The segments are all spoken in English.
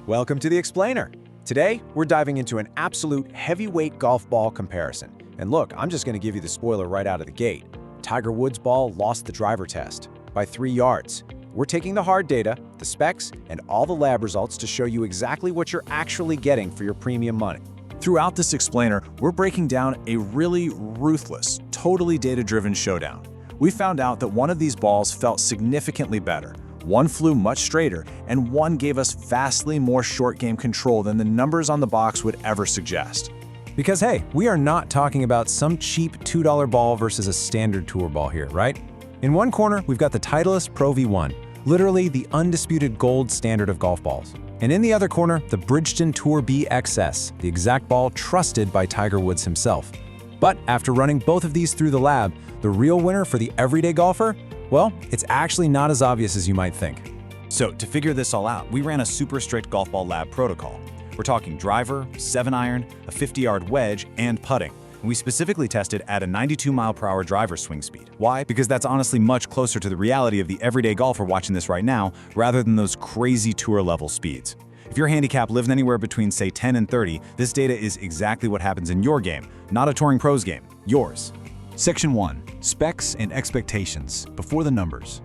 Welcome to the Explainer. Today, we're diving into an absolute heavyweight golf ball comparison. And look, I'm just going to give you the spoiler right out of the gate. Tiger Woods' ball lost the driver test by 3 yards. We're taking the hard data, the specs, and all the lab results to show you exactly what you're actually getting for your premium money. Throughout this explainer, we're breaking down a really ruthless, totally data-driven showdown. We found out that one of these balls felt significantly better, one flew much straighter, and one gave us vastly more short game control than the numbers on the box would ever suggest. Because hey, we are not talking about some cheap $2 ball versus a standard tour ball here, right? In one corner, we've got the Titleist Pro V1, literally the undisputed gold standard of golf balls. And in the other corner, the Bridgestone Tour B XS, the exact ball trusted by Tiger Woods himself. But after running both of these through the lab, the real winner for the everyday golfer? Well, it's actually not as obvious as you might think. So to figure this all out, we ran a super strict golf ball lab protocol. We're talking driver, 7-iron, a 50-yard wedge, and putting. And we specifically tested at a 92-mile-per-hour driver swing speed. Why? Because that's honestly much closer to the reality of the everyday golfer watching this right now, rather than those crazy tour-level speeds. If your handicap lives anywhere between, say, 10 and 30, this data is exactly what happens in your game, not a touring pros game, yours. Section 1. Specs and expectations, before the numbers.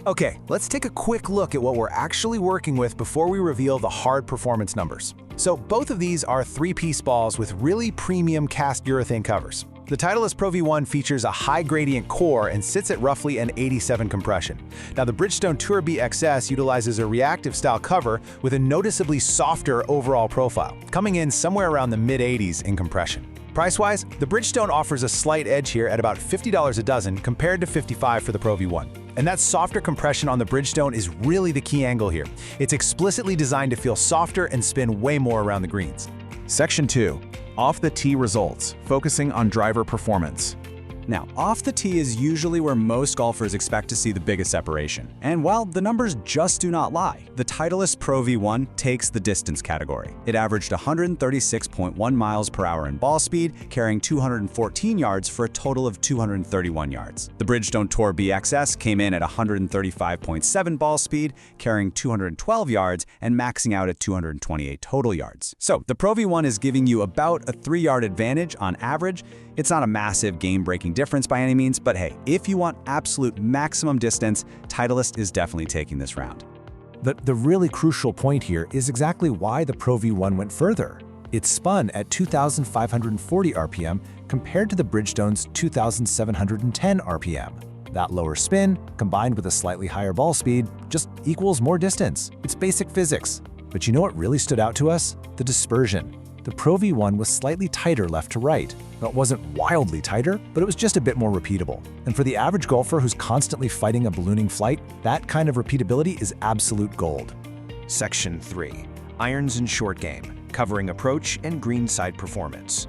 Okay, let's take a quick look at what we're actually working with before we reveal the hard performance numbers. So both of these are 3-piece balls with really premium cast urethane covers. The Titleist Pro V1 features a high gradient core and sits at roughly an 87 compression. Now the Bridgestone Tour B XS utilizes a reactive style cover with a noticeably softer overall profile, coming in somewhere around the mid-80s in compression. Price-wise, the Bridgestone offers a slight edge here at about $50 a dozen compared to $55 for the Pro V1. And that softer compression on the Bridgestone is really the key angle here. It's explicitly designed to feel softer and spin way more around the greens. Section 2. Off the tee results, focusing on driver performance. Now, off the tee is usually where most golfers expect to see the biggest separation. And while the numbers just do not lie, the Titleist Pro V1 takes the distance category. It averaged 136.1 miles per hour in ball speed, carrying 214 yards for a total of 231 yards. The Bridgestone Tour B XS came in at 135.7 ball speed, carrying 212 yards and maxing out at 228 total yards. So the Pro V1 is giving you about a 3-yard advantage on average. It's not a massive game-breaking difference by any means, but hey, if you want absolute maximum distance, Titleist is definitely taking this round. The really crucial point here is exactly why the Pro V1 went further. It spun at 2,540 RPM compared to the Bridgestone's 2,710 RPM. That lower spin, combined with a slightly higher ball speed, just equals more distance. It's basic physics. But you know what really stood out to us? The dispersion. The Pro V1 was slightly tighter left to right. Now, it wasn't wildly tighter, but it was just a bit more repeatable. And for the average golfer who's constantly fighting a ballooning flight, that kind of repeatability is absolute gold. Section 3. Irons and short game, covering approach and greenside performance.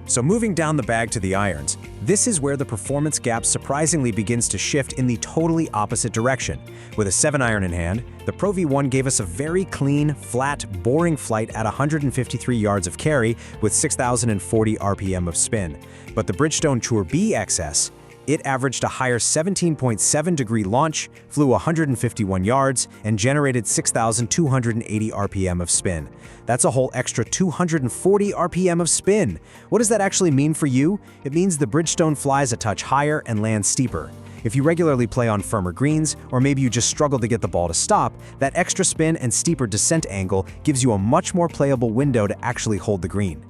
So moving down the bag to the irons, this is where the performance gap surprisingly begins to shift in the totally opposite direction. With a 7-iron in hand, the Pro V1 gave us a very clean, flat, boring flight at 153 yards of carry with 6,040 RPM of spin. But the Bridgestone Tour B XS, it averaged a higher 17.7-degree launch, flew 151 yards, and generated 6,280 RPM of spin. That's a whole extra 240 RPM of spin. What does that actually mean for you? It means the Bridgestone flies a touch higher and lands steeper. If you regularly play on firmer greens, or maybe you just struggle to get the ball to stop, that extra spin and steeper descent angle gives you a much more playable window to actually hold the green.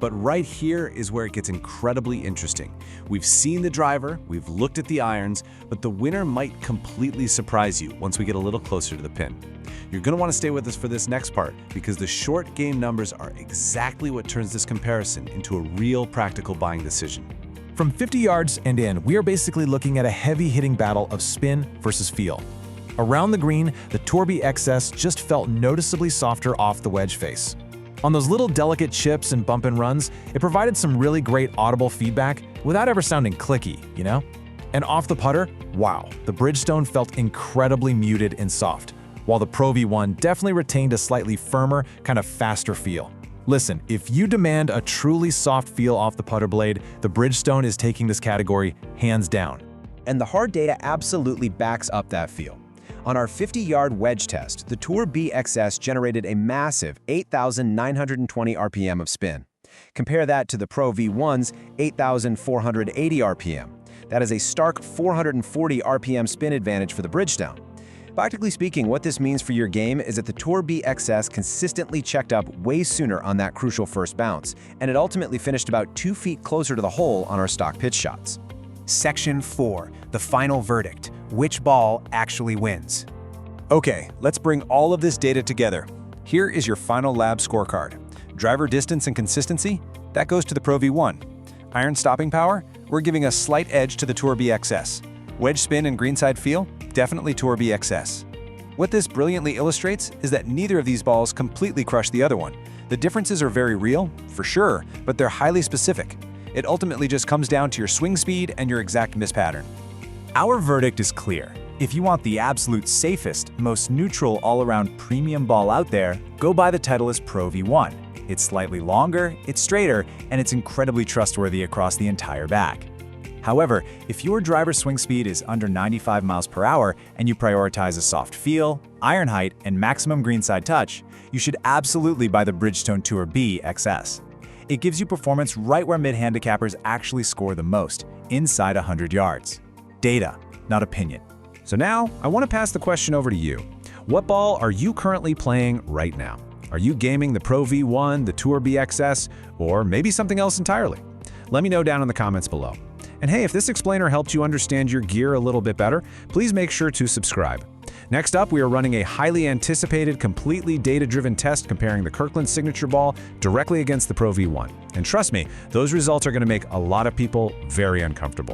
But right here is where it gets incredibly interesting. We've seen the driver, we've looked at the irons, but the winner might completely surprise you once we get a little closer to the pin. You're going to want to stay with us for this next part because the short game numbers are exactly what turns this comparison into a real practical buying decision. From 50 yards and in, we are basically looking at a heavy-hitting battle of spin versus feel. Around the green, the Tour B XS just felt noticeably softer off the wedge face. On those little delicate chips and bump and runs, it provided some really great audible feedback without ever sounding clicky, you know? And off the putter, wow, the Bridgestone felt incredibly muted and soft, while the Pro V1 definitely retained a slightly firmer, kind of faster feel. Listen, if you demand a truly soft feel off the putter blade, the Bridgestone is taking this category hands down. And the hard data absolutely backs up that feel. On our 50-yard wedge test, the Tour B XS generated a massive 8,920 RPM of spin. Compare that to the Pro V1's 8,480 RPM. That is a stark 440 RPM spin advantage for the Bridgestone. Practically speaking, what this means for your game is that the Tour B XS consistently checked up way sooner on that crucial first bounce, and it ultimately finished about 2 feet closer to the hole on our stock pitch shots. Section 4, the final verdict. Which ball actually wins? Okay, let's bring all of this data together. Here is your final lab scorecard. Driver distance and consistency? That goes to the Pro V1. Iron stopping power? We're giving a slight edge to the Tour B XS. Wedge spin and greenside feel? Definitely Tour B XS. What this brilliantly illustrates is that neither of these balls completely crush the other one. The differences are very real, for sure, but they're highly specific. It ultimately just comes down to your swing speed and your exact miss pattern. Our verdict is clear. If you want the absolute safest, most neutral all-around premium ball out there, go buy the Titleist Pro V1. It's slightly longer, it's straighter, and it's incredibly trustworthy across the entire bag. However, if your driver swing speed is under 95 miles per hour and you prioritize a soft feel, iron height, and maximum greenside touch, you should absolutely buy the Bridgestone Tour B XS. It gives you performance right where mid-handicappers actually score the most, inside 100 yards. Data, not opinion. So now, I want to pass the question over to you. What ball are you currently playing right now? Are you gaming the Pro V1, the Tour B XS, or maybe something else entirely? Let me know down in the comments below. And hey, if this explainer helped you understand your gear a little bit better, please make sure to subscribe. Next up, we are running a highly anticipated, completely data-driven test comparing the Kirkland signature ball directly against the Pro V1. And trust me, those results are going to make a lot of people very uncomfortable.